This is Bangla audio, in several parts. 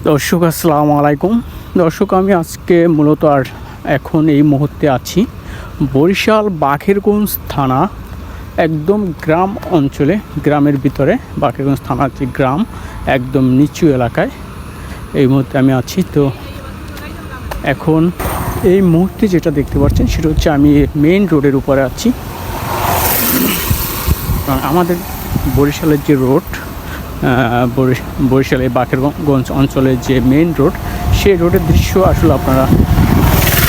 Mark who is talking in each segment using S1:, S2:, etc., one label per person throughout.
S1: দর্শক আসসালামু আলাইকুম। দর্শক আমি আজকে মূলত এখন এই মুহূর্তে আছি বরিশাল বাকেরগঞ্জ থানা, একদম গ্রাম অঞ্চলে, গ্রামের ভিতরে বাকেরগঞ্জ থানার যে গ্রাম একদম নিচু এলাকায় এই মুহূর্তে আমি আছি। তো এখন এই মুহূর্তে যেটা দেখতে পাচ্ছেন সেটা হচ্ছে আমি মেইন রোডের উপরে আছি। আমাদের বরিশালের যে রোড, বরিশালের বাকেরগঞ্জ অঞ্চলের যে মেইন রোড, সেই রোডের দৃশ্য আসলে আপনারা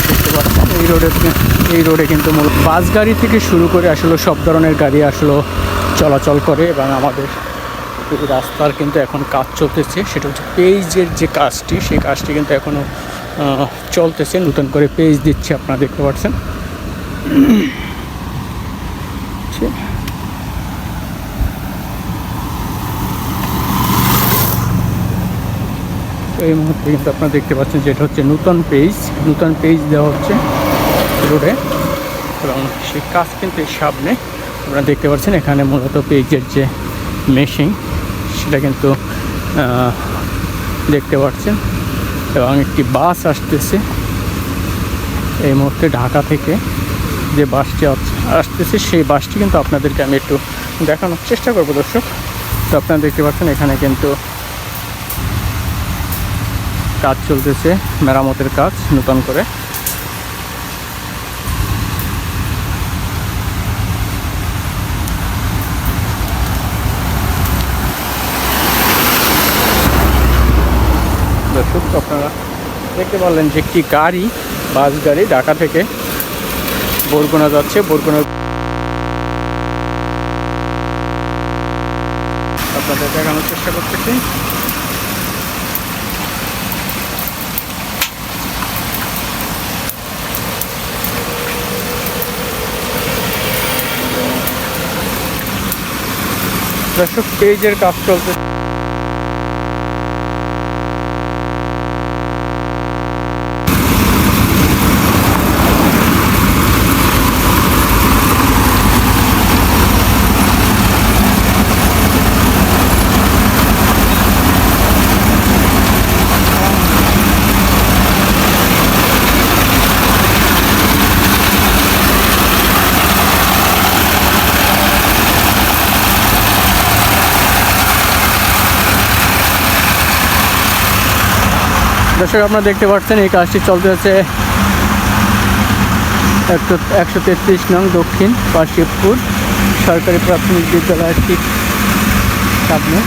S1: দেখতে পাচ্ছেন। এই রোডে কিন্তু মূলত বাস গাড়ি থেকে শুরু করে আসলে সব ধরনের গাড়ি আসলে চলাচল করে এবং আমাদের এই রাস্তার কিন্তু এখন কাজ চলতেছে। সেটা হচ্ছে পেজের যে কাজটি, সেই কাজটি কিন্তু এখনও চলতেছে, নতুন করে পেজ দিচ্ছে, আপনারা দেখতে পাচ্ছেন। এই মুহূর্তে কিন্তু আপনারা দেখতে পাচ্ছেন যেটা হচ্ছে নতুন পেজ দেওয়া হচ্ছে রোডে এবং সেই কাজ কিন্তু এই সামনে আপনারা দেখতে পাচ্ছেন। এখানে মূলত পেজের যে মেশিন সেটা কিন্তু দেখতে পাচ্ছেন এবং একটি বাস আসতেছে এই মুহূর্তে ঢাকা থেকে। যে বাসটি আসতেছে সেই বাসটি কিন্তু আপনাদেরকে আমি একটু দেখানোর চেষ্টা করব দর্শক। তো আপনারা দেখতে পাচ্ছেন এখানে কিন্তু কাজ চলতেছে, মেরামতের কাজ নতুন করে। দর্শক আপনারা দেখতে পারলেন যে একটি গাড়ি, বাস গাড়ি ঢাকা থেকে বরগুনা যাচ্ছে। বরগুনা আপনাদের দেখানোর চেষ্টা করতেছি। দর্শক পেজের কাজ চলছে। দর্শক আপনারা দেখতে পাচ্ছেন এই কাজটি চলতে হচ্ছে 133 নং দক্ষিণ কাশীপুর সরকারি প্রাথমিক বিদ্যালয়ের ঠিক সামনে।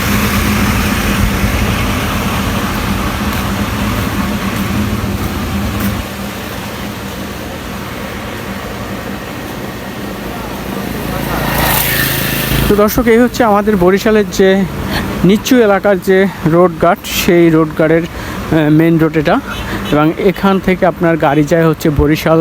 S1: তো দর্শক এই হচ্ছে আমাদের বরিশালের যে নিচু এলাকার যে রোডঘাট, সেই রোডঘাটের মেন রোড এটা এবং এখান থেকে আপনার গাড়ি যায় হচ্ছে বরিশাল